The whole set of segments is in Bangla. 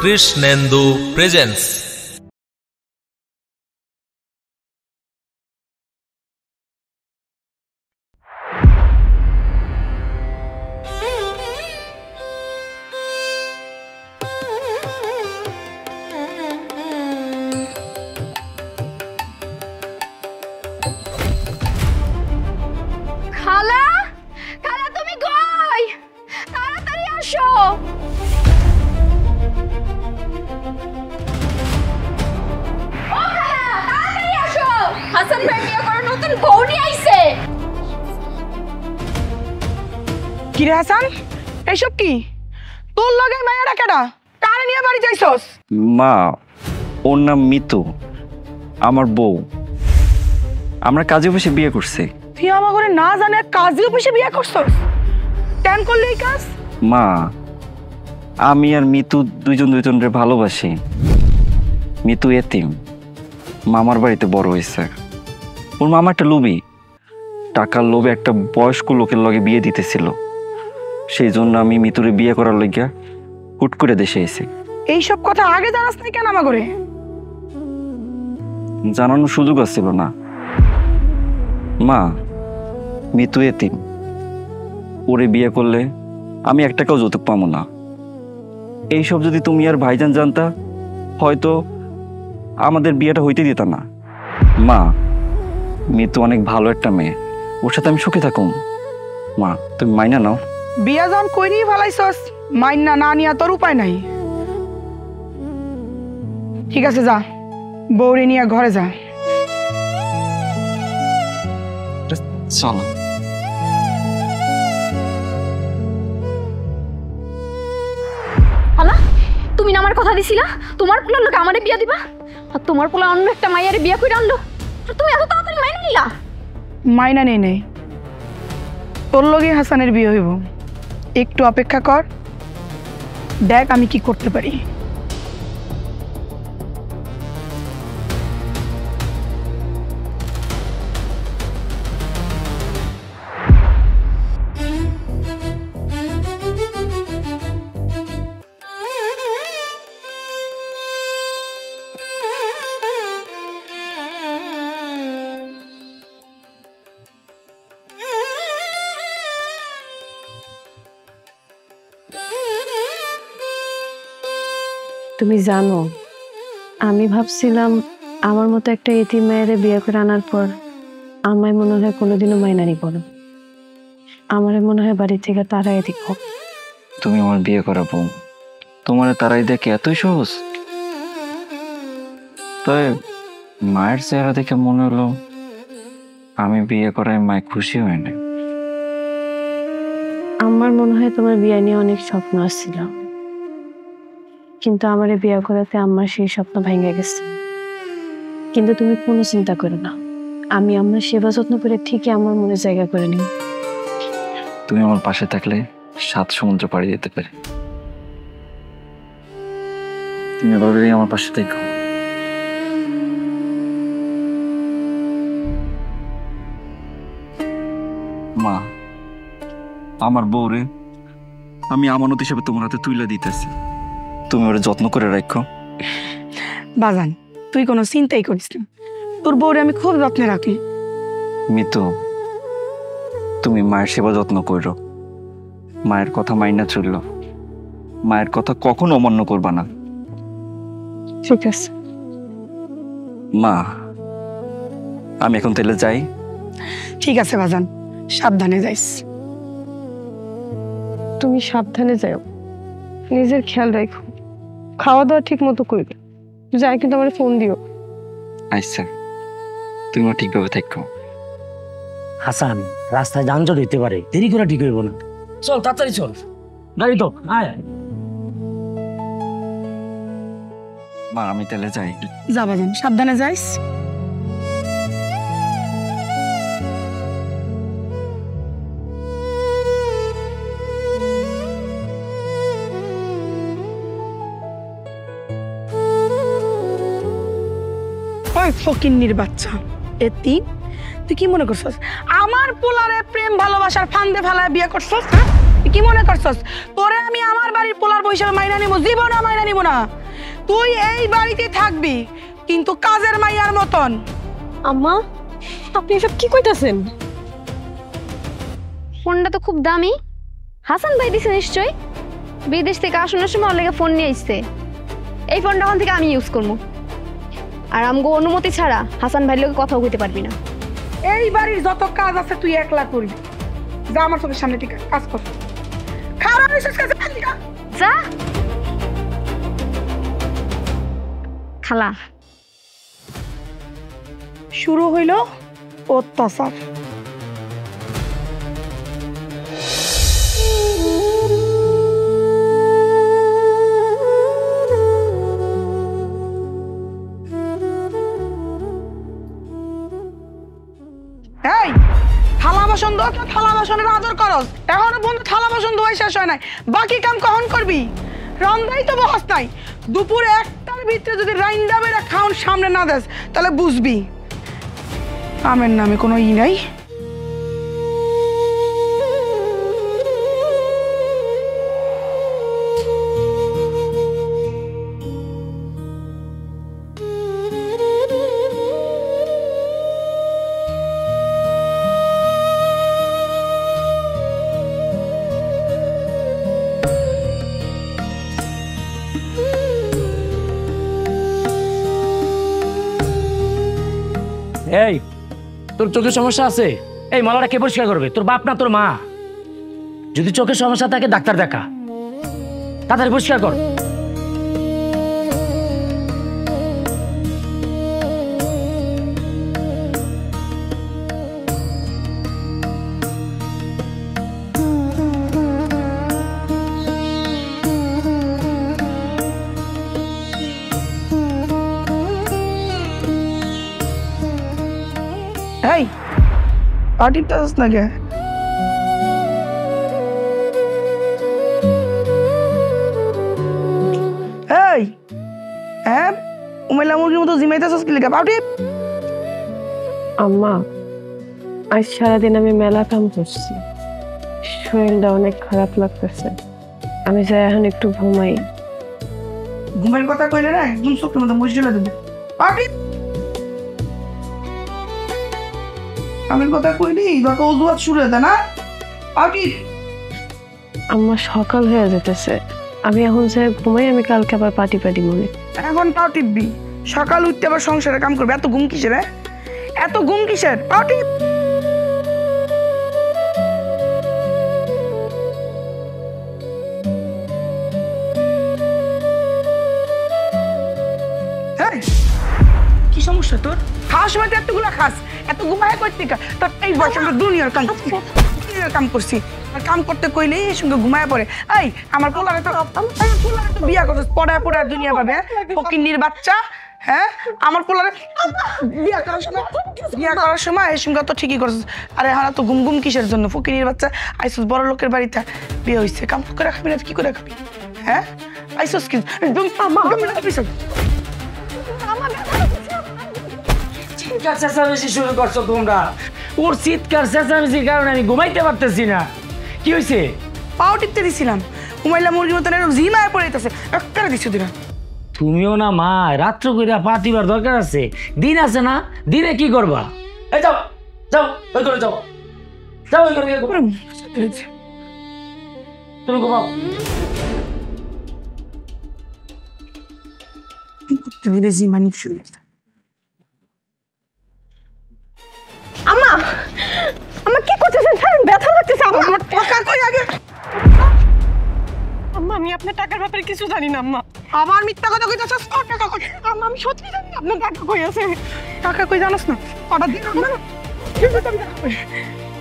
কৃষ্ণেন্দু প্রেজেন্স। খালা, খালা তুমি কই? তাড়াতাড়ি আসো। ও খালা, তাড়াতাড়ি আসো। হাসান ভাই বিয়ে করে নতুন বউ নিয়ে আইছে। কি রে হাসান, এইসব কি? তোর লগে মায়েরা কেডা? কারে নিয়ে বাড়ি যাইছস? মা, ওর নাম মিতু, আমার বউ। আমরা কাজে বসে বিয়ে করছি। তুই আমার ঘরে না জানে কাজে অফিসে বিয়ে করছস? কেন করলি এই কাজ? মা, আমি আর মিতু দুজনের ভালোবাসি। মিতু এতিম, মামার বাড়িতে বড় হয়েছে। ওর মামা একটা লোভী, টাকার লোভে একটা বয়স্ক লোকের লগে বিয়ে দিতেছিল। সেই জন্য আমি মিতুরে বিয়ে করার লাগিয়া হুট করে দেশে এসে। এইসব কথা আগে জানাস নাই কেন আমার ঘরে? জানানোর সুযোগ আসছিল না। মা, মিতু এতিম, ওরে বিয়ে করলে আমি এক টাকাও যৌতুক পাবো না। এইসব যদি তুমি আর ভাইজান জানতা, হয়তো আমাদের বিয়েটা হইতে দিত না। মা, মিতু অনেক ভালো একটা মেয়ে, ওর সাথে আমি সুখে থাকুম। মা, তুমি মাইনা নাও। বিয়া যখন কইরি ফেলাইছস, মাইন্না না নিয়া তোর উপায় নাই। ঠিক আছে, যা বউরে নিয়ে ঘরে যা। চলো। খালা, তুমি না আমার কথা দিছিলা তোমার পোলার লোক আমারে বিয়া দিবা, আর তোমার পোলা অন্য একটা মাইয়ারে বিয়া কইরা আনলো, আর তুমি এত তাড়াতাড়ি মাইনা নিলা? মাইনা নেই নেই, তোর লগে হাসানের বিয়ে হইব। একটু অপেক্ষা কর, দেখ আমি কি করতে পারি। তুমি জানো, আমি ভাবছিলাম আমার মতো একটা এতিম মেয়ের বিয়ে করে আনার পর আমায় মনে হয় কোনোদিনও মাইনা নিব না। আমার মনে হয় বাড়ি থেকে তারাই দিব। তুমি আমার বিয়ে করাবো, তোমার তারাই দেখে এতই সহজ? তবে মায়ের চেহারা দেখে মনে হলো আমি বিয়ে করায় মায় খুশি হয় না। আমার মনে হয় তোমার বিয়ে নিয়ে অনেক স্বপ্ন আসছিল, কিন্তু আমার বিয়ে করাতে আমার সেই স্বপ্ন ভেঙে গেছে। কিন্তু তুমি কোনো চিন্তা করো না, আমি আমার সেবা যত্ন করে ঠিকই আমার মনে জায়গা করে নিই। তুমি আমার পাশে থাকলে 7 সমুদ্র পাড়ি দিতে পারি। তুমি এভাবেই আমার পাশে থাকো। মা, আমার বউরে আমি আমানত হিসেবে তোমার হাতে তুইলা দিতেছি, তুমি ওরা যত্ন করে রাখো। বাজান, তুই কোনো চিন্তাই করিস না, তোর বউরে আমি খুব যত্নে রাখি। মিতু, তুমি মায়ের সেবা যত্ন করো, মায়ের কথা মাইনা চলল, মায়ের কথা কখনো অমান্য করবা না। ঠিক আছে মা, আমি এখন তাহলে যাই। ঠিক আছে বাজান, সাবধানে যাইস। তুমি সাবধানে যাও, নিজের খেয়াল রাখো, খাওয়া দাওয়া ঠিক মতো করবে, যাই কিন্তু আমার ফোন দিও। আচ্ছা, তুমিও ঠিকভাবে থাকো। হাসান, রাস্তায় যানজট হইতে পারে, দেরি করে ঠিক হইব না। চল তাড়াতাড়ি চল, গাড়ি তো আয়। মা, আমি তাহলে যাই। যা বাজান, সাবধানে যাইস। ফকিন্নির বাচ্চা এতি, তুই কি মনে করছস আমার পোলারে প্রেম ভালোবাসার ফান্দে ফেলায় বিয়ে করছস? হ্যাঁ, তুই কি মনে করছস তোরে আমি আমার বাড়ির পোলার বৈশাখ মাইনা নিব, জীবনে মাইনা নিব না। তুই এই বাড়িতে থাকবি, কিন্তু কাজের মাইয়ার মতন। আম্মা আপনি এসব কি কইতাছেন? ফোনটা তো খুব দামি, হাসান ভাই দিছে নিশ্চয়ই। বিদেশ থেকে আসানোর সময় ওর লেগে ফোন নিয়ে আসছে। এই ফোনটা ওখান থেকে আমি ইউজ করবো, আর আমগো অনুমতি ছাড়া হাসান ভাইয়ের লোকে কথাও কইতে পারবি না। এই বাড়ির যত কাজ আছে তুই একলা করবি। যা আমার চোখের সামনে ঠিক কাজ কর। খারাপ যা খালা। শুরু হইল অত্যাচার। এই থালা বাসন ধোয়া, থালা বাসনের আদর করস। এখনো বন্ধু থালা বাসন ধোয়া শেষ হয় নাই, বাকি কাম কখন করবি? রন্ধাই তো বহাস নাই। দুপুরে 1টার ভিতরে যদি রাইন্দা বেড়া খাওন সামনে না দেস, তাহলে বুঝবি কামের নামে কোনো ই নাই। এই তোর চোখের সমস্যা আছে, এই মলাটা কে পরিষ্কার করবে? তোর বাপ না তোর মা? যদি চোখের সমস্যা থাকে ডাক্তার দেখা, তাড়াতাড়ি পরিষ্কার কর। এই পার্টির তাস না কে? এই হ্যাঁ উমেলা মুরগির মতো জিমাইতেছস কি লিগা? পাউটি আম্মা আজ সারাদিন আমি মেলা কাম করছি, শরীরটা অনেক খারাপ লাগতেছে। আমি যাই এখন একটু ঘুমাই। ঘুমের কথা কইলে না একদম চোখের মতো মুশকিল দেব। পাউটি আমির কথা কইলি বাবা অজুহাত শুরু হয়ে না। পাউটি আম্মা সকাল হয়ে যেতেছে, আমি এখন যাই ঘুমাই। আমি কালকে আবার পার্টি মনে। এখন পাও টিপবি, সকাল উঠতে আবার সংসারে কাম করবে। এত ঘুম কিসের? এত ঘুম কিসের? পাও টিপ। কি সমস্যা তোর? খাওয়ার সময় তো এতগুলা খাস, এত ঘুমায় করতে তোর এই বয়সে আমরা দুনিয়ার কাম করছি। কাম করতে কইলে সঙ্গে ঘুমায় পড়ে। এই আমার পোলারে তো বিয়া করছে, পড়ায় দুনিয়া পাবে ফকিন্নির বাচ্চা। হ্যাঁ আমার পোলারে বিয়া করার সময় এই সঙ্গে তো ঠিকই করছিস। আরে হ্যাঁ তো ঘুম ঘুম কিসের জন্য? ফকিন্নির বাচ্চা আইসুস বড় লোকের বাড়িতে বিয়ে হয়েছে, কাম করে খাবি না কি করে খাবি? হ্যাঁ আইসুস কি চিৎকার চেঁচামেচি শুরু করছো তোমরা। ওর চিৎকার চেঁচামেচির কারণে আমি ঘুমাইতে পারতেছি না। কি হয়েছে? পাও টিপতে দিছিলাম, উমাইলা মুরগির মতন এরকম জিমায় পড়ে যেতেছে, একটা দিচ্ছি দিনা। তুমিও না মা, রাত্র কইরা পাতিবার দরকার আছে, দিন আছে না, দিনে কি করবা? এই যাও যাও ওই করে যাও, যাও ওই করে তুমি ঘুমাও। জিমানি শুরু। আম্মা আম্মা কি করতেছেন? ছাড়ুন, ব্যথা লাগতেছে। আমার টাকা কই আগে? আম্মা আমি আপনার টাকার ব্যাপারে কিছু জানি না। আম্মা আবার মিথ্যা কথা কইতাছস? টাকা কই? আম্মা আমি সত্যি জানি না আপনার টাকা কই আছে। টাকা কই জানোস না? অর্ডার দিয়ে রাখবো না।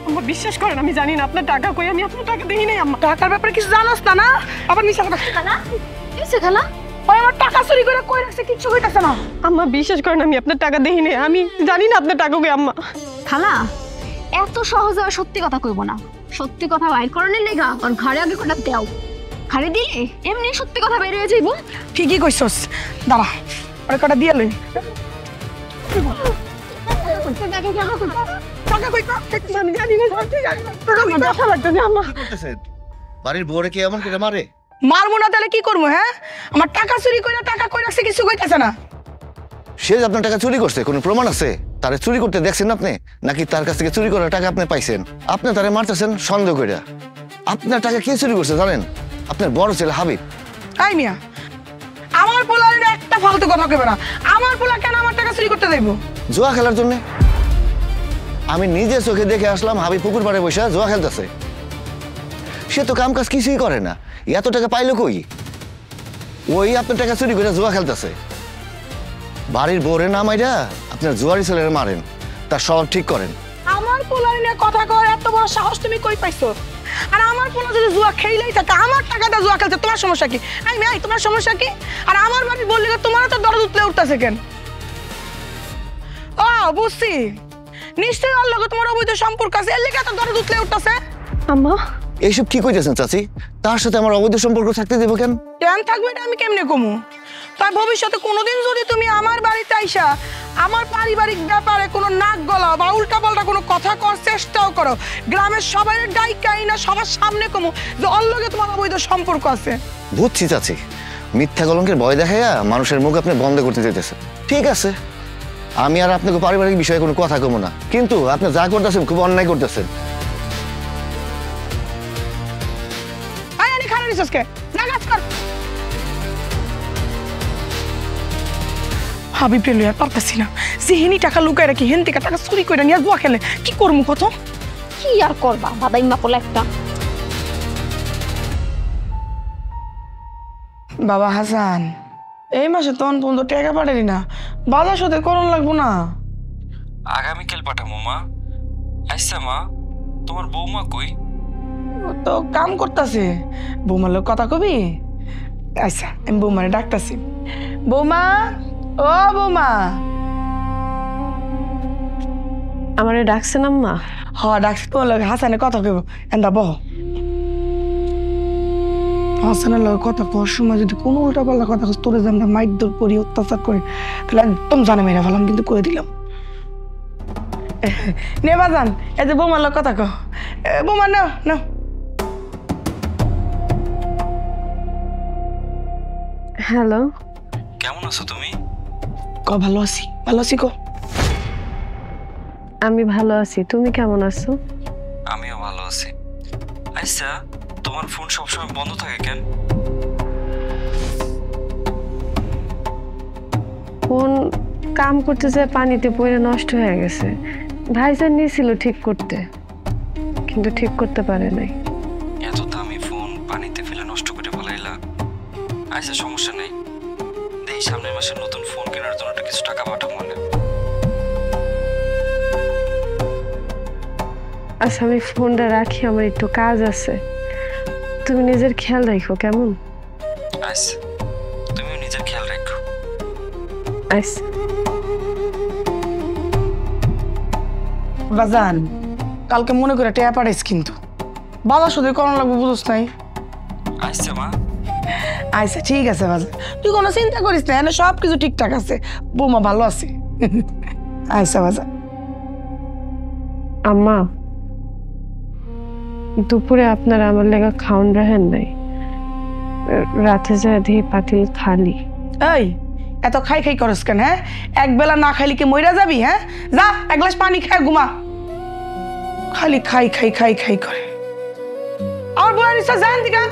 আম্মা বিশ্বাস করেন আমি জানি না আপনার টাকা কই। আমি আপনার টাকা দেই নাই আম্মা। টাকার ব্যাপারে কিছু জানোস না না? আবার মিথ্যা কথা। খালা কি হইছে খালা? ওই আমার টাকা চুরি করে কই রাখছে, কিচ্ছু কইতাছ না। আম্মা বিশ্বাস করেন আমি আপনার টাকা দেই নাই। আমি জানি না আপনার টাকা কই। আম্মা খালা এত সহজে আর সত্যি কথা কইব না। সত্যি কথা বাইর করনের লেগা আর ঘরে আগে কোটা দেও। ঘরে দিলে এমনি সত্যি কথা বের হয়ে যাইব। ঠিকই কইছস, দাঁড়া ওরে কটা দিয়ে লই। টাকা কই? আমি জানি না, সত্যি জানি না। টাকা ব্যথা লাগতেছে আম্মা। বাড়ির বউরে কি এমন করে মারে? মারবো না তাহলে কি করবো? হ্যাঁ, আমার টাকা চুরি করে টাকা কই রাখছে কিছু কইতাছে না। সে যে আপনার টাকা চুরি করছে কোনো প্রমাণ আছে? তারে চুরি করতে দেখছেন আপনি, নাকি তার কাছ থেকে চুরি করার টাকা আপনি পাইছেন? আপনি তারে মারতেছেন সন্দেহ করে। আপনার টাকা কে চুরি করছে জানেন? আপনার বড় ছেলে হাবিব। তাই মিয়া, আমার পোলা একটা ফালতু কথা কইবে না। আমার পোলা কেন আমার টাকা চুরি করতে দেবো? জুয়া খেলার জন্য। আমি নিজে চোখে দেখে আসলাম হাবিব পুকুর পাড়ে বসে জুয়া খেলতেছে। সে তো কাম কাজ কিছুই করে না, এত টাকা পাইলো কই? ওই আপনার টাকা চুরি করে জুয়া খেলতেছে। বাড়ির বউরে না মাইরা আপনার জুয়ারি ছেলেরা মারেন, তার স্বভাব ঠিক করেন। আমার পোলার নিয়ে কথা কর এত বড় সাহস তুমি কই পাইছো? আর আমার পোলা যদি জুয়া খেলেই থাকে, আমার টাকাটা জুয়া খেলছে, তোমার সমস্যা কি? আই মেয়ে, তোমার সমস্যা কি? আর আমার বাড়ি বললি তোমারও তো দরদ উতলে উঠতেছে কেন? ও বুঝছি, নিশ্চয়ই ওর লগে তোমার অবৈধ সম্পর্ক আছে, এর লেগে তো দরদ উতলে উঠতেছে। আম্মা, এইসব কি কইতেছেন চাচি? তার সাথে আমার অবৈধ সম্পর্ক থাকতে দেবো কেন? কেন থাকবে এটা আমি কেমনে কমু? তাই ভবিষ্যতে কোনোদিন যদি তুমি আমার বাড়িতে আইসা আমার পারিবারিক ব্যাপারে কোনো নাক গলাও বা উল্টাপাল্টা কোনো কথা করার চেষ্টাও করো, গ্রামের সবাই ডাইকাই না সবার সামনে কমু যে ওর লগে তোমার অবৈধ সম্পর্ক আছে। বুঝছি চাচি, মিথ্যা কলঙ্কের ভয় দেখাইয়া মানুষের মুখ আপনি বন্ধ করতে চাইতেছেন। ঠিক আছে, আমি আর আপনাকে পারিবারিক বিষয়ে কোনো কথা কমো না, কিন্তু আপনি যা করতেছেন খুব অন্যায় করতেছেন। আয় আনি খানা নিছস কে? না কাজ কর। হাবিব রে লইয়া পারতাছি না, যেহেনি টাকা লুকায় রাখি হেন থেকে টাকা চুরি করে নিয়ে জুয়া খেলে কি করবো কত? কি আর করবা বাদাইম্মা পোলা একটা। বাবা হাসান, এই মাসে তখন পর্যন্ত টাকা পাঠালি না, বাজার সাথে করণ লাগবো না? আগামীকাল পাঠামো মা। আচ্ছা মা, তোমার বৌমা কই? ও তো কাম করতেছে। বৌমার লোক কথা কবি? আচ্ছা, আমি বৌমারে ডাকতাছি। বৌমা, ও বৌমা। আমারে ডাকছেন আম্মা? হ ডাকছি, তোমার লোক হাসানের কথা কইব। এন্দা বহ। হাসানের লোক কথা কর সময় যদি কোনো উল্টা পাল্টা কথা কস, তোরে যে আমরা মাইর করি অত্যাচার করি, তাহলে একদম জানে মেরে ফেলাম, কিন্তু করে দিলাম। নে বাজান, এই যে বৌমার লোক কথা কহ। বৌমা নাও নাও। হ্যালো, কেমন আছো তুমি? ক ভালো আছি, ভালো আছি ক। আমি ভালো আছি, তুমি কেমন আছো? আমিও ভালো আছি। আচ্ছা, তোমার ফোন সবসময় বন্ধ থাকে কেন? ফোন কাম করতে যায় পানিতে পড়ে নষ্ট হয়ে গেছে। ভাইজান নিয়েছিল ঠিক করতে, কিন্তু ঠিক করতে পারে নাই। এত দামি ফোন পানিতে ফেলে নষ্ট করে ফেলাইলা? আচ্ছা সমস্যা নেই, এই সামনের মাসে নতুন ফোন কেনার জন্য কিছু টাকা পাঠাবো মানে। আচ্ছা আমি ফোনটা রাখি, আমার একটু কাজ আছে। তুমি নিজের খেয়াল রাখো কেমন? আচ্ছা, তুমিও নিজের খেয়াল রাখো। আচ্ছা। বাজান, কালকে মনে করে টেয়া পাঠাইস কিন্তু বাজার শুধু করণ লাগবো, বুঝোস নাই? আচ্ছা মা। আচ্ছা ঠিক আছে বাজান, তুই কোনো চিন্তা করিস না, এনে সব কিছু ঠিকঠাক আছে, বৌমা ভালো আছে। আচ্ছা বাজান। আম্মা, দুপুরে আপনারা আমার লেগা খাওন রাখেন নাই, রাতে যায় দিয়ে পাতিল খালি। এই এত খাই খাই করস কেন? হ্যাঁ, এক বেলা না খাইলে কি মইরা যাবি? হ্যাঁ, যা এক গ্লাস পানি খায় ঘুমা। খালি খাই খাই খাই খাই করে আমার বউয়ের ইচ্ছা জান দিকা।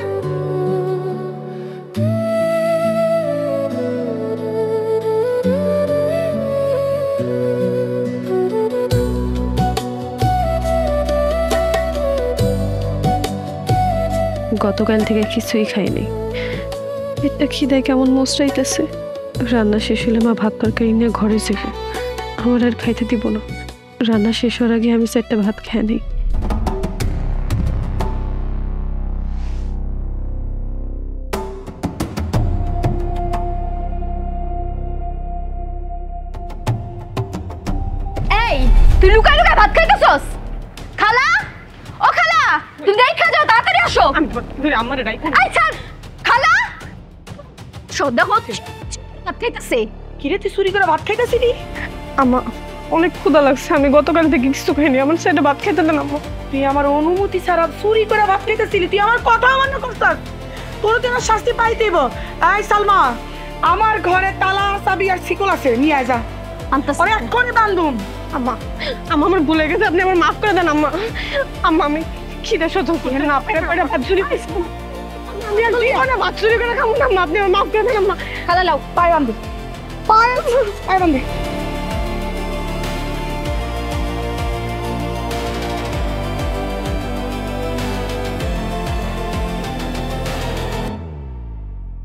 গতকাল থেকে কিছুই খাইনি, পেটটা খিদায় কেমন মোচড়াইতেছে। রান্না শেষ হলে মা ভাত তরকারি নিয়ে ঘরে যাবো, আমার আর খাইতে দিব না। রান্না শেষ হওয়ার আগে আমি 4টা ভাত খেয়ে নিই। এই তুই লুকায় লুকায় ভাত খাইতেছস? খালা, ও খালা, তুমি দেখা যাও, তাড়াতাড়ি আসো। আচ্ছা খালা, শোন দেখো ভাত খাইতেছে। কিরে তুই চুরি করে ভাত খাইতেছিলি? আমা অনেক ক্ষুধা লাগছে, আমি গতকাল থেকে কিছু খাইনি, আমার সেটা ভাত খেতে দেন আম্মা। তুই আমার অনুমতি ছাড়া চুরি করে ভাত খাইতেছিলি, তুই আমার কথা অমান্য করছিস, তোর তো আমার শাস্তি পাইতেইব। এই সালমা, আমার ঘরে তালা চাবি আর শিকল আছে, নিয়ে আয় যা, ওরে এক্ষুনি বান্ধুম। আম্মা আম্মা আমার ভুলে গেছে, আপনি আমার মাফ করে দেন আম্মা। আম্মা আমি খিদে সহ্য করি না, পেটে পেটে ভাত চুরি খাইছি, আমি আর জীবনে ভাত চুরি করে খাবো না আম্মা, আপনি আমার মাফ করে দেন আম্মা। খালা লাও, পায়ে বান্ধু, পায়ে বান্ধে।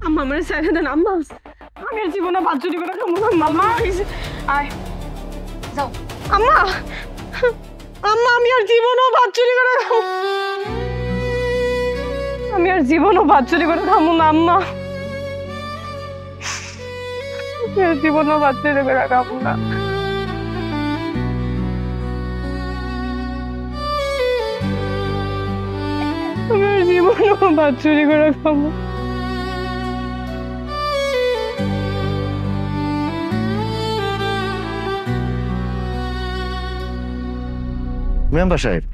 আম্মা আমার ছেড়ে দেন আম্মা, আমি আর জীবনে ভাত চুরি করে খাবো না আম্মা। আয় যাও। আম্মা আম্মা আমি আর জীবনও ভাত চুরি করে খাবো, আমি আর জীবনও ভাত চুরি করে খাবো না আম্মা, আমি আর জীবনও ভাত চুরি করে খাবো না। আমি আর জীবনও ভাত চুরি করে খাবো। মেম্বার সাহেব,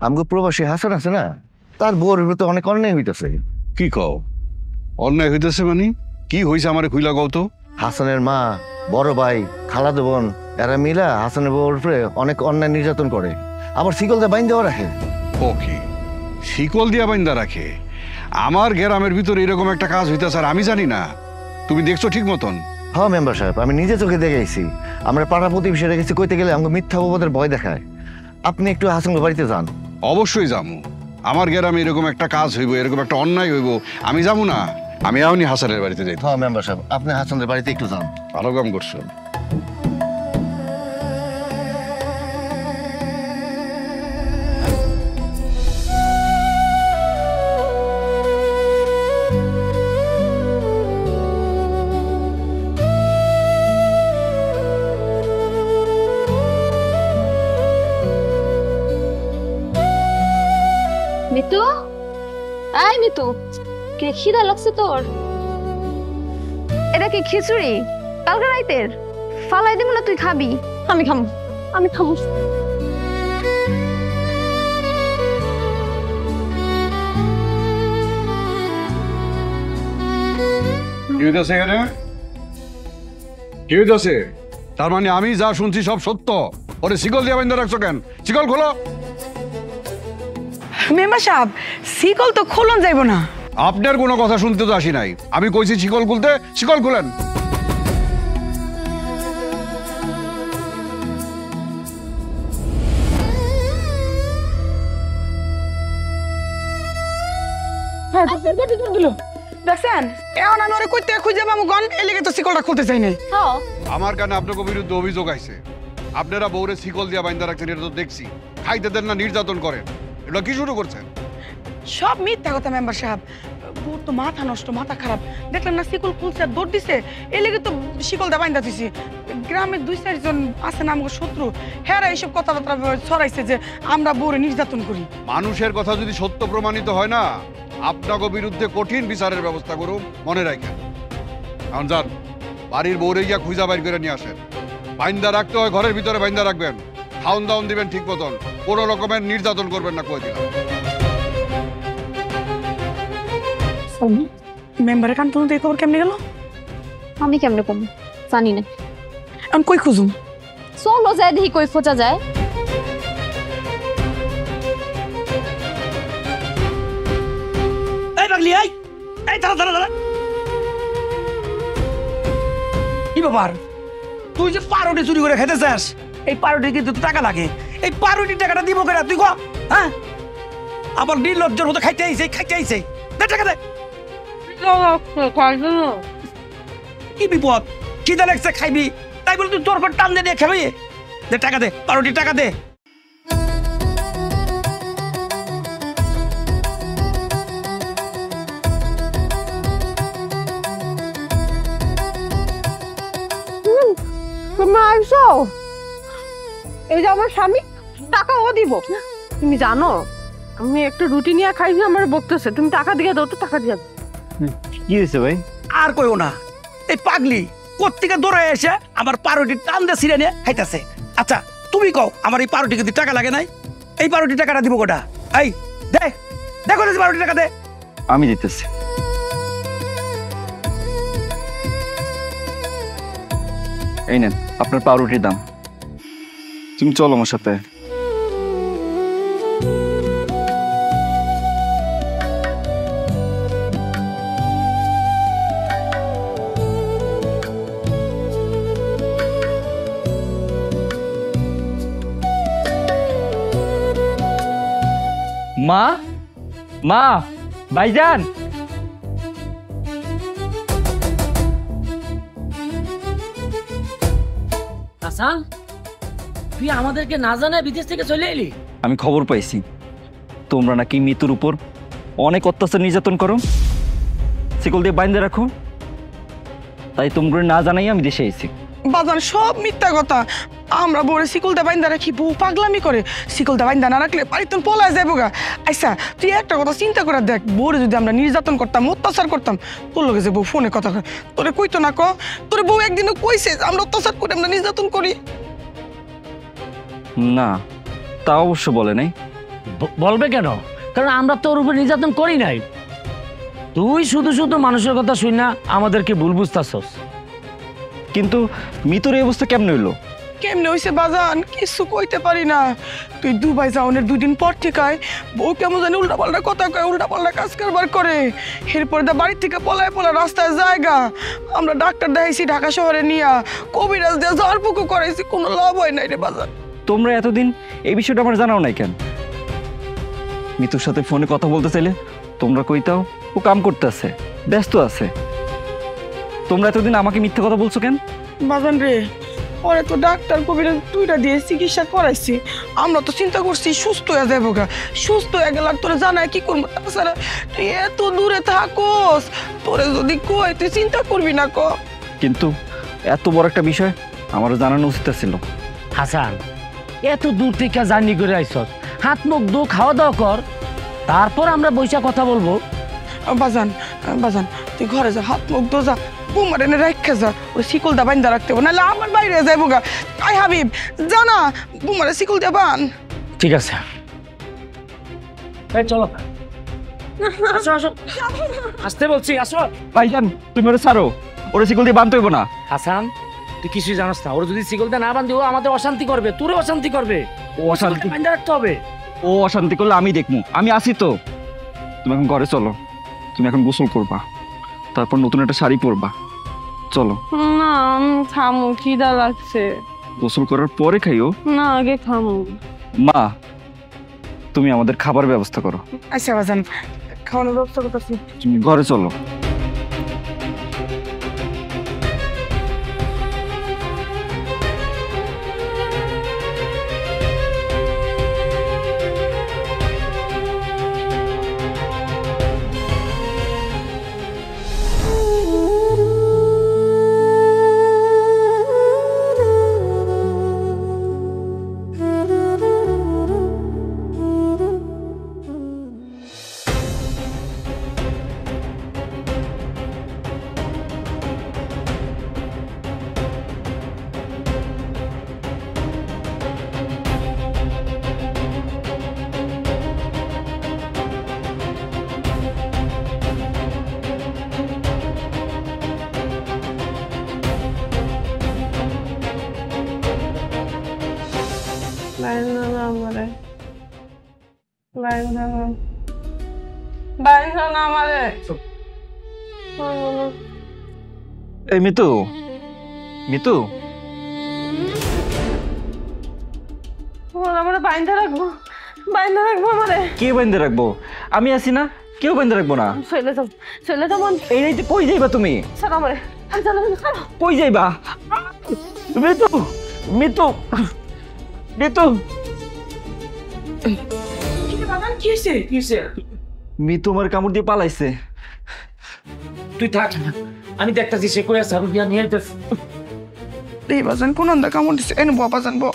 আমগো প্রবাসী হাসান আছে না, তার বউর বিরুদ্ধে অনেক অন্যায় হইতেছে। কি কও? অন্যায় হইতেছে মানে কি হইছে আমারে খুইলা কও তো। হাসানের মা, বড় ভাই, খালাতো বোন এরা মিলা হাসানের বউর উপরে অনেক অন্যায় নির্যাতন করে, আবার শিকলটা বাইন দেওয়া রাখে। ও কি শিকল দিয়া বাইন্দা রাখে? আমার গ্রামের ভিতরে এরকম একটা কাজ হইতেছে আর আমি জানি না? তুমি দেখছো ঠিক মতন? হ্যাঁ মেম্বার সাহেব, আমি নিজে চোখে দেখে আইছি। আমরা পাড়া প্রতিবেশী রেখেছি, কইতে গেলে আমাকে মিথ্যা অপবাদের ভয় দেখায়। আপনি একটু হাসানের বাড়িতে যান। অবশ্যই যামু। আমার গ্রামে এরকম একটা কাজ হইব, এরকম একটা অন্যায় হইব, আমি যাবো না? আমি এখনই হাসানের বাড়িতে যাই। হ্যাঁ মেম্বার সাহেব, আপনি হাসানের বাড়িতে একটু যান। ভালো কাম করছো। মিতু, আয় মিতু, কে খিদা লাগছে তোর? এটা কি খিচুড়ি কালকে রাইতের? ফালাই দিব না, তুই খাবি? আমি খাবো, আমি খাবো। কি হইতেছে এখানে? কি হইতেছে? তার মানে আমি যা শুনছি সব সত্য? ওরে শিকল দিয়ে বাইন্দা রাখছো কেন? শিকল খোলো। মেম্বার সাহেব, শিকল তো খোলন যাইব না। আপনার কোনো কথা শুনতে তো আসি নাই, আমি কইছি শিকল খুলতে, শিকল খুলেন। দেখছেন, এখন আমি ওরে কইতে খুঁজে পাবো গন, এর লেগে তো শিকলটা খুলতে চাই নাই। আমার কানে আপনাকে বিরুদ্ধে অভিযোগ আইছে, আপনারা বউরে শিকল দিয়ে বাইন্দা রাখছেন, এটা তো দেখছি। খাইতে দেন না, নির্যাতন করেন, এটা কি শুরু করছেন? সব মিথ্যা কথা মেম্বার সাহেব, বউর তো মাথা নষ্ট, মাথা খারাপ। দেখলাম না শিকল খুলছে আর দৌড় দিছে, এর লেগে তো শিকলটা বাইন্দা দিছি। গ্রামের 2-4 জন আছে না আমাকে শত্রু, হ্যাঁ এইসব কথাবার্তা ছড়াইছে যে আমরা বউরে নির্যাতন করি। মানুষের কথা যদি সত্য প্রমাণিত হয় না, আপনাকে বিরুদ্ধে কঠিন বিচারের ব্যবস্থা করুন, মনে রাখেন। এখন যান, বাড়ির বউরে গিয়া খুঁজা বাইর করে নিয়ে আসেন। বাইন্দা রাখতে হয় ঘরের ভিতরে বাইন্দা রাখবেন, খাওন দাওন দিবেন ঠিক মতন, কোনো রকমের নির্যাতন করবেন না, কই দিলাম। মেম্বারের কান পর্যন্ত এই খবর কেমনে গেল? আমি কেমনে কম জানি না, এখন কই খুঁজুম? চলো যায় দেখি কই খোঁজা যায়। এই পাগলি, এই এই দাঁড়া দাঁড়া দাঁড়া। কি ব্যাপার? তুই যে পারোটি চুরি করে খেতে চাস, এই পারোটি কিন্তু টাকা লাগে, এই পারোটির টাকাটা দিব কেনা তুই কো? হ্যাঁ, আবার নির্লজ্জের মতো খাইতে আইছে, খাইতে আইছে, দে টাকা দে। কি বিপদ? খিদে লাগছে খাইবি, তাই বলে তুই তোর পর টান দিয়ে খাবি? দে টাকা দে, পারোটি টাকা দে। তুমি আইসো, এই যে আমার স্বামী, টাকা ও দিব। তুমি জানো আমি একটু রুটি নিয়ে খাইছি, আমার বকতেছে, তুমি টাকা দিয়ে দাও তো, টাকা দিয়ে দাও। কি হয়েছে ভাই? আর কইও না, এই পাগলি কোত্থেকে দৌড়ে এসে আমার পারোটি টান দিয়ে ছিঁড়ে নিয়ে খাইতেছে। আচ্ছা তুমি কও আমার এই পাউরুটি কিন্তু টাকা লাগে নাই? এই পাউরুটি টাকাটা দিব কোটা? এই দে, দেখো পাউরুটি টাকা দে। আমি দিতেছি। এই নেন আপনার পাউরুটির দাম। তুমি চলো আমার সাথে। মা, মা, ভাইজান। হাসান, তুই আমাদেরকে না জানায় বিদেশ থেকে চলে এলি? আমি খবর পাইছি তোমরা নাকি মিতুর উপর অনেক অত্যাচার নির্যাতন করো, শিকল দিয়ে বাইন্ধে রাখো, তাই তোমরা না জানাই আমি দেশে এসেছি। বাজান সব মিথ্যা কথা। আমরা বউরে শিকলটা বাইন্দা রাখি, বউ পাগলামি করে। শিকলটা বাইন্দা না রাখলে বাড়ি তুমি পলায় যাবো গা। আচ্ছা তুই একটা কথা চিন্তা করে দেখ, বউরে যদি আমরা নির্যাতন করতাম, অত্যাচার করতাম, তোর লগে যে বউ ফোনে কথা কয়, তোরে কইতো না ক? তোর বউ একদিনও কইছে আমরা অত্যাচার করি, আমরা নির্যাতন করি? না, তা অবশ্য বলে নাই। বলবে কেন? কারণ আমরা তোর উপর নির্যাতন করি নাই। তুই শুধু শুধু মানুষের কথা শুন না আমাদেরকে ভুল বুঝতাছস। কিন্তু মিতুর এই অবস্থা কেমন হইলো? কেমনে হইছে বাজান কিছু কইতে পারি না। তুই দুবাই যাওনের 2 দিন পর ঠিকায় বউ কেমন জানি উল্টা পাল্টা কথা কয়, উল্টা পাল্টা কাজ কারবার করে। এরপর দা বাড়ি থেকে পলায় রাস্তায় জায়গা। আমরা ডাক্তার দেখাইছি ঢাকা শহরে নিয়া, কবিরাজ দিয়ে ঝাড়ফুঁকু করাইছি, কোনো লাভ হয় নাই রে বাজান। তোমরা এতদিন এই বিষয়টা আমার জানাও নাই কেন? মিতুর সাথে ফোনে কথা বলতে চাইলে তোমরা কইতাও ও কাম করতে আছে, ব্যস্ত আছে। তোমরা এতদিন আমাকে মিথ্যে কথা বলছো কেন? বাজান রে, পরে তো ডাক্তার কবিরাজ 2টা দিয়ে চিকিৎসা করাইছি। আমরা তো চিন্তা করছি সুস্থ হয়ে যাবো গা। সুস্থ হয়ে গেল আর তোরা জানায় কি করবো? তাছাড়া তুই এত দূরে থাকোস, তোরে যদি কই তুই চিন্তা করবি না ক? কিন্তু এত বড় একটা বিষয় আমারও জানানো উচিত ছিল। হাসান, এত দূর থেকে জার্নি করে আইসস, হাত মুখ ধো, খাওয়া দাওয়া কর, তারপর আমরা বৈশা কথা বলবো। বাজান বাজান তুই ঘরে যা, হাত মুখ ধো, যা বুমার এনে রাখা যা। ওই শিকল দা বাইন্দা রাখতে হবে, নাহলে আমার বাইরে যাইবো গা। আই হাবিব জানা বুমারে শিকল দা বান। ঠিক আছে, এই চলো। আসো আসো, আসতে বলছি, আসো। ভাইজান তুমি ওরে ছাড়ো, ওরে শিকল দিয়ে বানতে হইব না। হাসান, তুই কিছুই জানাস না। ওর যদি শিকলটা না বান্ধি ও আমাদের অশান্তি করবে, তোরে অশান্তি করবে। ও অশান্তি বান্ধা রাখতে হবে। ও অশান্তি করলে আমি দেখবো, আমি আসি তো। তুমি এখন ঘরে চলো, তুমি এখন গোসল করবা, তারপর নতুন একটা শাড়ি পরবা। চলো। না খামো, খিদা লাগছে। গোসল করার পরে খাইও। না আগে খামো। মা তুমি আমাদের খাবার ব্যবস্থা করো। আচ্ছা বাজান, খাওয়ানোর ব্যবস্থা করতেছি। তুমি ঘরে চলো। এই মিতু, মিতু আমার বাইন্ধা রাখবো, বাইন্ধা রাখবো আমারে। কে বাইন্ধে রাখবো? আমি আছি না, কেউ বাইন্ধে রাখবো না। চলে যাও, চলে যাও। এই নাই কই যাইবা তুমি? ছাড়ো আমারে, কই যাইবা? মিতু, মিতু, মিতু। কি হয়েছে? কি হয়েছে? মিতু আমার কামড় দিয়ে পালাইছে। তুই থাক, আমি দেখতেছি সে কই আছে, আমি বিয়া নিয়ে আইতেছি। এই বাজান কোন আন্দা কামড় দিছে? এনে বাবা জানবো।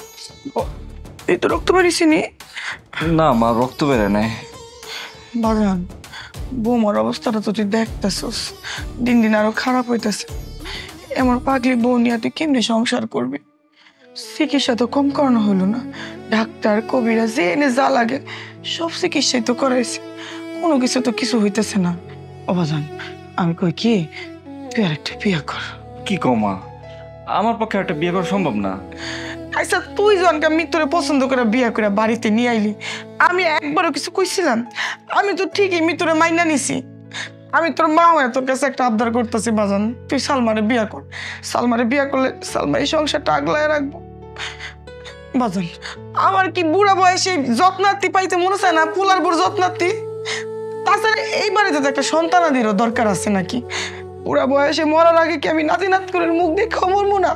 এই তো রক্ত বেরিয়েছে নি? না মা, রক্ত বেরে নাই। বাজান বৌমার অবস্থাটা তো তুই দেখতেছস, দিন দিন আরো খারাপ হইতেছে। এমন পাগলি বউ নিয়ে তুই কেমনে সংসার করবি? চিকিৎসা তো কম করানো হলো না, ডাক্তার কবিরা যে এনে যা লাগে সব চিকিৎসাই তো করাইছে, কোনো কিছু তো কিছু হইতেছে না। অবাজান আমি কই কি তুই আর একটা বিয়ে কর। কি কমা, আমার পক্ষে একটা বিয়ে করা সম্ভব না। আচ্ছা তুই জনকে মৃত্যুরে পছন্দ করে বিয়ে করে বাড়িতে নিয়ে আইলি, আমি একবারও কিছু কইছিলাম? আমি তো ঠিকই মৃত্যুরে মাইনা নিছি। আমি তোর মা হয়ে তোর কাছে একটা আবদার করতেছি বাজান, তুই সালমারে বিয়ে কর। সালমারে বিয়ে করলে সালমার এই সংসারটা আগলায় রাখবো। বাজান আমার কি বুড়া বয়সে যত্নার্থী পাইতে মনে চায় না, ফুলার বুড় যত্নার্থী? তাছাড়া এই বাড়িতে তো একটা সন্তানাদিরও দরকার আছে নাকি? বুড়া বয়সে মরার আগে কি আমি নাতি নাত করে মুখ দিয়ে মরবো না?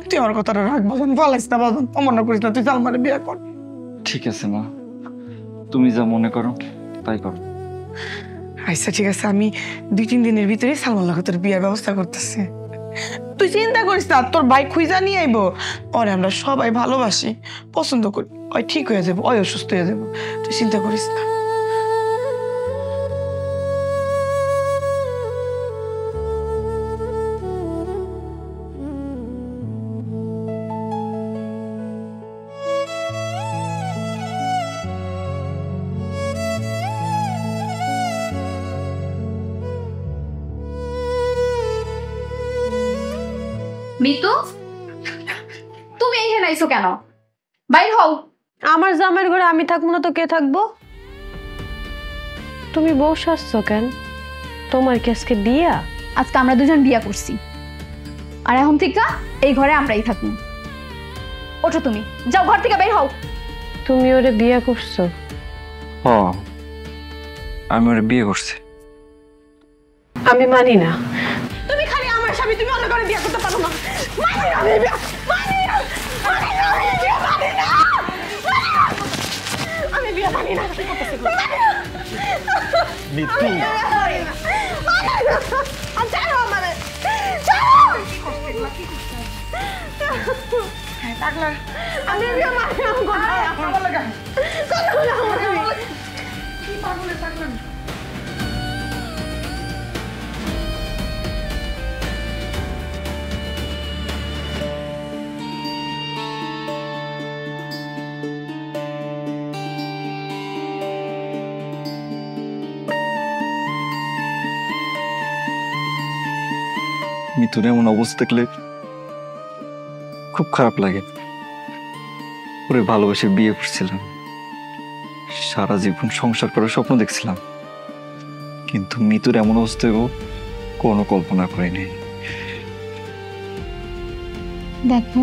তুই আমার কথাটা রাখ বাজান, ভালাইস না বাজান, অমন করিস না, তুই সালমারে বিয়ে কর। ঠিক আছে মা, তুমি যা মনে করো তাই করো। আচ্ছা ঠিক আছে, আমি 2-3 দিনের ভিতরে সালমান লাগে তোর বিয়ের ব্যবস্থা করতেছি। তুই চিন্তা করিস না, তোর ভাই খুঁজা নিয়ে আইবো। ওরে আমরা সবাই ভালোবাসি, পছন্দ করি, ওই ঠিক হয়ে যাবো, ওই অসুস্থ হয়ে যাবো, তুই চিন্তা করিস না। মিতু, তুমি এখানে আইছো কেন? বাইর হও। আমার জামাইয়ের ঘরে আমি থাকবো না তো কে থাকবো? তুমি বউ সাজছো কেন? তোমার কি আজকে বিয়া? আজকে আমরা দুজন বিয়া করছি, আর এখন থেকে এই ঘরে আমরাই থাকবো। ওঠো, তুমি যাও, ঘর থেকে বের হও। তুমি ওরে বিয়া করছো? হ, আমি ওরে বিয়ে করছি। আমি মানি না। তুমি খালি আমার স্বামী, তুমি অন্য করে বিয়ে করতে পারো না। মানি না আমি বিয়ে, মানি না, মানি না, আমি বিয়ে মানি না, আমি বিয়ে মানি না। মিতু, ছাড়ো আমারে, ছাড়ো। আমি বিয়ে মানি না, আমার লাগা কি পাগলে থাকলাম। মিতুর এমন অবস্থা দেখলে খুব খারাপ লাগে। ওরে ভালোবেসে বিয়ে করছিলাম, সারা জীবন সংসার করার স্বপ্ন দেখছিলাম, কিন্তু মিতুর এমন অবস্থায় কোনো কল্পনা করিনি। দেখো,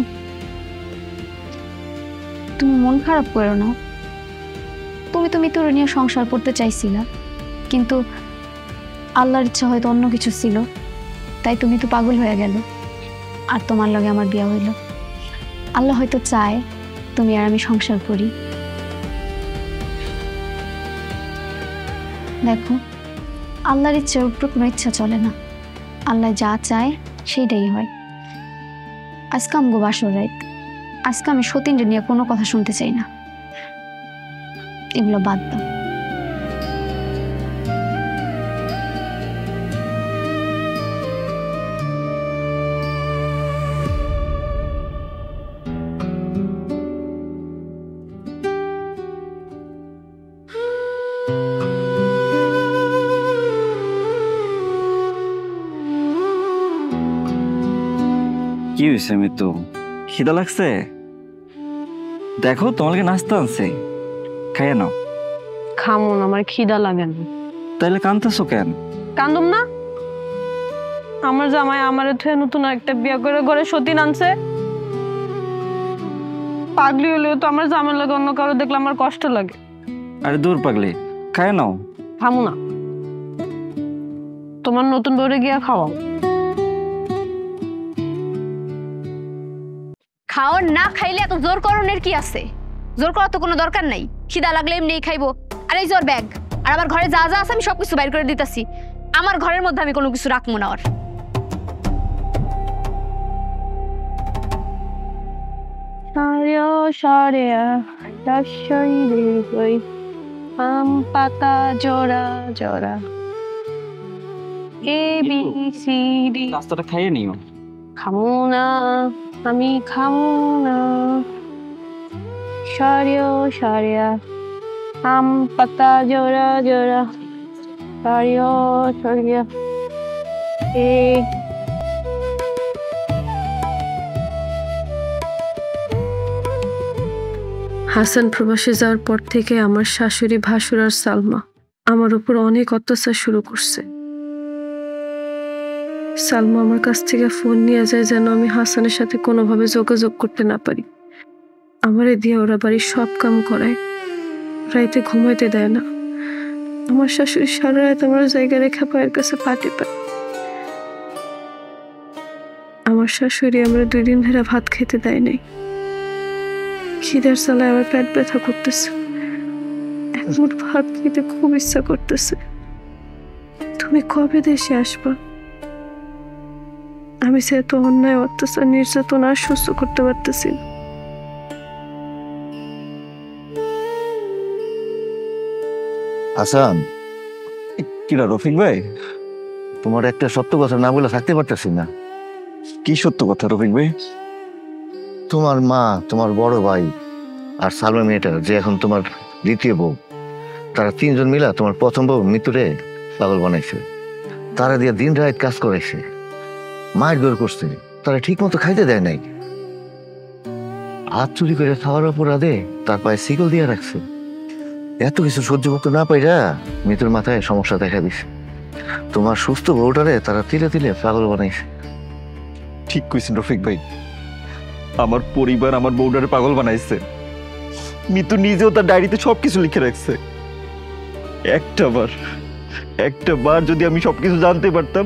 তুমি মন খারাপ করো না। তুমি তো মিতুর নিয়ে সংসার করতে চাইছিলা, কিন্তু আল্লাহর ইচ্ছা হয়তো অন্য কিছু ছিল, তাই তুমি তো পাগল হয়ে গেল, আর তোমার লগে আমার বিয়ে হইল। আল্লাহ হয়তো চায় তুমি আর আমি সংসার করি। দেখো, আল্লাহর ইচ্ছার উপর কোনো ইচ্ছা চলে না, আল্লাহ যা চায় সেইটাই হয়। আজকে আমগো বাসর রাত, আজকে আমি সতীনরে নিয়ে কোনো কথা শুনতে চাই না, এগুলো বাদ দাও। কি হয়েছে মিতু, খিদা লাগছে? দেখো তোমাকে নাস্তা আনছে, খাইয়ে নাও। খামো না, আমার খিদা লাগে না। তাইলে কাঁদতেছো কেন? কান্দুম না? আমার জামাই আমারে থুয়ে নতুন একটা বিয়ে করে ঘরে সতীন আনছে। পাগলি হলেও তো আমার জামাই লাগে অন্য কারো দেখলে আমার কষ্ট লাগে। আরে দূর পাগলি, খাইয়ে নাও। খামো না, তোমার নতুন বউরে গিয়া খাওয়াও। খাওয়ার না খাইলে এত জোর করণের কি আছে? জোর করার তো কোনো দরকার নাই, খিদা লাগলে এমনিই খাইবো। আর এই জোর ব্যাগ, আর আমার ঘরে যা যা আছে আমি সবকিছু বাইর করে দিতেছি। আমার ঘরের মধ্যে আমি কোনো কিছু রাখবো না। আর আম পাতা জোড়া জোড়া এ বি সি ডি। নাস্তাটা খাইয়ে নিও। খামো না, আমি খামু না সারিয়া সারিয়া আম পাতা জোড়া জোড়া সারিয়া সারিয়া এই হাসান প্রবাসে যাওয়ার পর থেকে আমার শাশুড়ি ভাসুর আর সালমা আমার উপর অনেক অত্যাচার শুরু করছে। সালমা আমার কাছ থেকে ফোন নিয়ে যায় যেন আমি হাসানের সাথে কোনোভাবে যোগাযোগ করতে না পারি। আমারে দিয়ে ওরা বাড়ির সব কাম করায়, রাইতে ঘুমাইতে দেয় না। আমার শাশুড়ি সারা রাত আমার জায়গা রেখা পায়ের কাছে পাটি পায়। আমার শাশুড়ি আমরা 2 দিন ধরে ভাত খেতে দেয় নাই। খিদার জ্বালায় আমার পেট ব্যথা করতেছে, এক মুঠ ভাত খেতে খুব ইচ্ছা করতেছে। তুমি কবে দেশে আসবা? আমি সে তো অন্যায় অত্যাচার নির্যাতন আর সহ্য করতে পারতেছি না। হাসান, কিরা রফিক ভাই? তোমার একটা সত্য কথা না বলে থাকতে পারতেছি না। কি সত্য কথা রফিক ভাই? তোমার মা, তোমার বড় ভাই আর সালমা মেয়েটা যে এখন তোমার দ্বিতীয় বউ, তারা 3 জন মিলা তোমার প্রথম বউ মৃত্যুরে পাগল বানাইছে। তারা দিয়ে দিন রাত কাজ করাইছে, মায়ের দৌড় করছে, তারা ঠিক মতো খাইতে দেয় নাই। হাত চুরি করে খাওয়ার অপরাধে তার পায়ে শিকল দিয়ে রাখছে। এত কিছু সহ্য করতে না পাইরা মৃত্যুর মাথায় সমস্যা দেখা দিছে। তোমার সুস্থ বউটারে তারা তিলে তিলে পাগল বানাইছে। ঠিক কইছেন রফিক ভাই, আমার পরিবার আমার বউডারে পাগল বানাইছে। মিতু নিজেও তার ডায়েরিতে সবকিছু লিখে রাখছে। একটা বার যদি আমি সবকিছু জানতে পারতাম,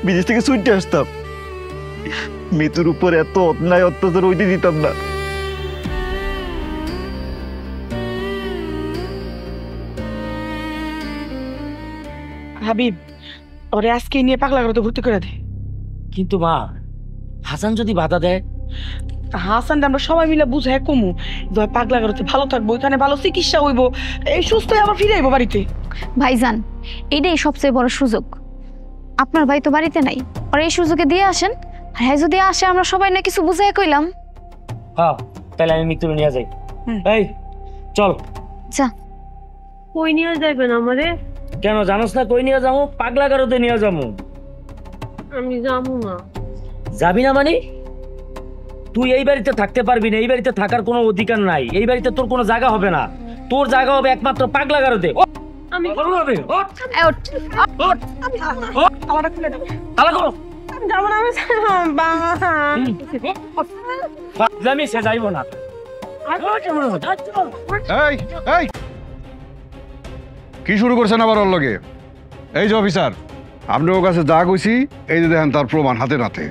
বিদেশ থেকে ছুটে আসতাম। মিতুর উপর এত অন্যায় অত্যাচার হইতে দিতাম না। হাবিব, ওরে আজকে নিয়ে পাগলা করে ভর্তি করে দে। কিন্তু মা, হাসান যদি বাধা দেয়? হাসান আমরা সবাই মিলে বুঝাই কমু, পাগলা করতে ভালো থাকবো, ওইখানে ভালো চিকিৎসা হইব, এই সুস্থ হয়ে আবার ফিরে আইবো বাড়িতে। ভাইজান, এটাই সবচেয়ে বড় সুযোগ। আপনার ভাই তো বাড়িতে নাই, আর এই সুযোগে দিয়ে আসেন। আর হ্যাঁ, যদি আসে আমরা সবাই না কিছু বুঝাই কইলাম। হ্যাঁ, তাহলে আমি মৃত্যু নিয়ে যাই। এই চল। যা। কই নিয়ে যাবেন আমারে? কেন জানোস না কই নিয়ে যাবো? পাগলা গারোতে নিয়ে যাবো। আমি যাবো না। যাবি না মানে? তুই এই বাড়িতে থাকতে পারবি না, এই বাড়িতে থাকার কোনো অধিকার নাই। এই বাড়িতে তোর কোনো জায়গা হবে না, তোর জায়গা হবে একমাত্র পাগলা গারোতে। আমি সে যাইব না। এই এই কি শুরু করছেন আবার ওর লগে? এই যে অফিসার, আপনি ওর কাছে যা কইছি এই যে দেখেন তার প্রমাণ হাতে নাতে।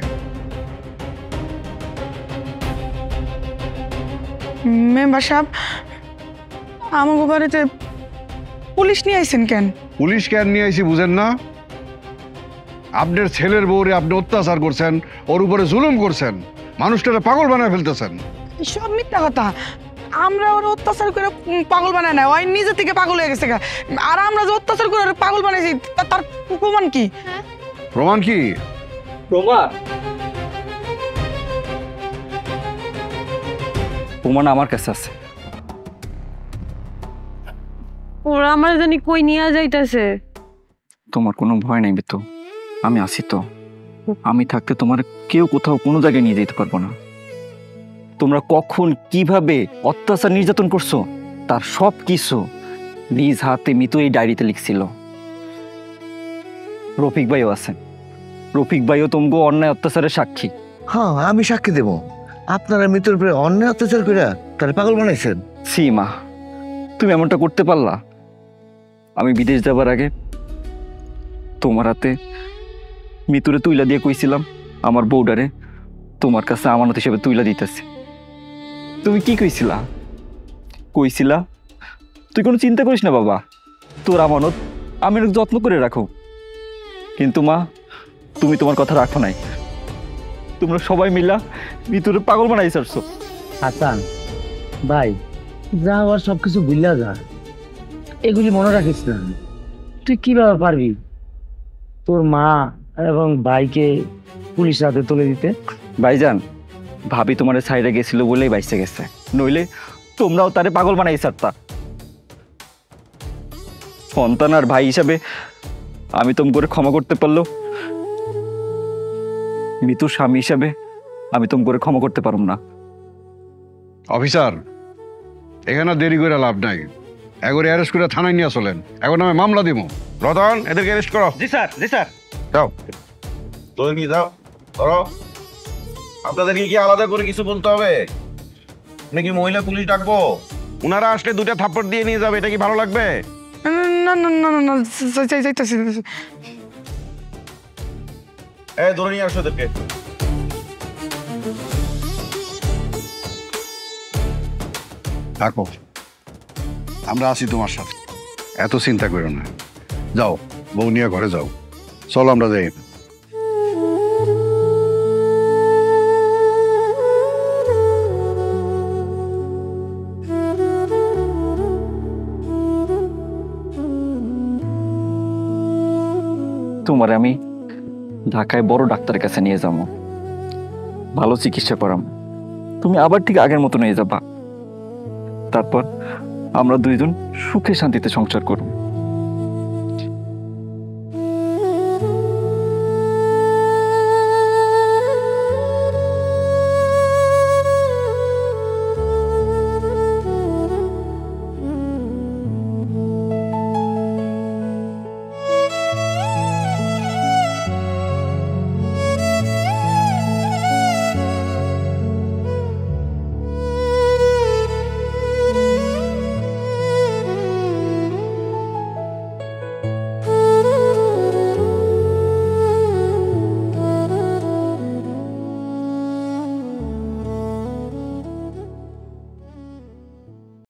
মেম্বার সাহেব, আমার বাড়িতে পুলিশ নিয়ে আইছেন কেন? পুলিশ কেন নিয়ে আইছি বুঝেন না? আপনার ছেলের বউরে আপনি অত্যাচার করছেন, ওর উপরে জুলুম করছেন, মানুষটারে পাগল বানায় ফেলতেছেন। সব মিথ্যা কথা। আমরা ওর অত্যাচার করে পাগল বানায় না, ওই নিজে থেকে পাগল হয়ে গেছে। আর আমরা যে অত্যাচার করে ওরে পাগল বানাইছি তার প্রমাণ কি? প্রমাণ কি? প্রমাণ আমার কাছে আছে। ওরা আমার জানি কই নিয়ে যাইতেছে। তোমার কোনো ভয় নাই তো, আমি আছি তো। আমি থাকতে তোমার কেউ কোথাও কোনো জায়গায় নিয়ে যেতে পারবো না। তোমরা কখন কিভাবে অত্যাচার নির্যাতন করছো তার সব কিছু নিজ হাতে মিতু এই ডায়েরিতে লিখছিল। রফিক ভাইও আছেন, রফিক ভাইও তোমাকে অন্যায় অত্যাচারের সাক্ষী। হ্যাঁ, আমি সাক্ষী দেব। আপনারা মৃত্যুর উপরে অন্যায় অত্যাচার করে তারা পাগল বানাইছেন। সি মা, তুমি এমনটা করতে পারলা? আমি বিদেশ যাবার আগে তোমার হাতে মিতুরে তুইলা দিয়ে কইছিলাম আমার বউডারে তোমার কাছে আমানত হিসেবে তুইলা দিতেছে। তুমি কি কইছিলা? কইছিলা তুই কোনো চিন্তা করিস না বাবা, তোর আমানত আমি অনেক যত্ন করে রাখো। কিন্তু মা, তুমি তোমার কথা রাখো নাই। তোমরা সবাই মিলা মিতুরে পাগল বানাই ছাড়ছো। হাসান ভাই, যা হওয়ার সবকিছু ভুলিয়া যা, এগুলি মনে রাখিস না। তুই কিভাবে পারবি তোর মা এবং ভাইকে পুলিশের হাতে তুলে দিতে? ভাইজান, ভাবি তোমার সাইডে গেছিল বলেই বাইসে গেছে, নইলে তোমরাও তারে পাগল বানাই সারতা। সন্তান আর ভাই হিসাবে আমি তোম করে ক্ষমা করতে পারলো, মৃত্যুর স্বামী হিসাবে আমি তোম করে ক্ষমা করতে পারুম না। অফিসার, এখানে দেরি করে লাভ নাই, একবারে অ্যারেস্ট করে থানায় নিয়ে চলেন, এখন আমি মামলা দিব। রতন, এদেরকে অ্যারেস্ট করো। জি স্যার, জি স্যার। যাও, তোদের কি যাও ধরো। আপনাদেরকে কি আলাদা করে কিছু বলতে হবে নাকি মহিলা পুলিশ ডাকবো? উনারা আসলে 2টা থাপ্পড় দিয়ে নিয়ে যাবে, এটা কি ভালো লাগবে? না না না না না, যাইতেছি। এই ধরে নিয়ে আসো এদেরকে। থাকো, আমরা আছি তোমার সাথে, এত চিন্তা করো না। যাও, বউ নিয়ে ঘরে যাও, চলো আমরা যাই। তোমার আমি ঢাকায় বড় ডাক্তারের কাছে নিয়ে যাবো, ভালো চিকিৎসা করাম, তুমি আবার ঠিক আগের মতো নিয়ে যাবা। তারপর আমরা দুইজন সুখে শান্তিতে সংসার করব।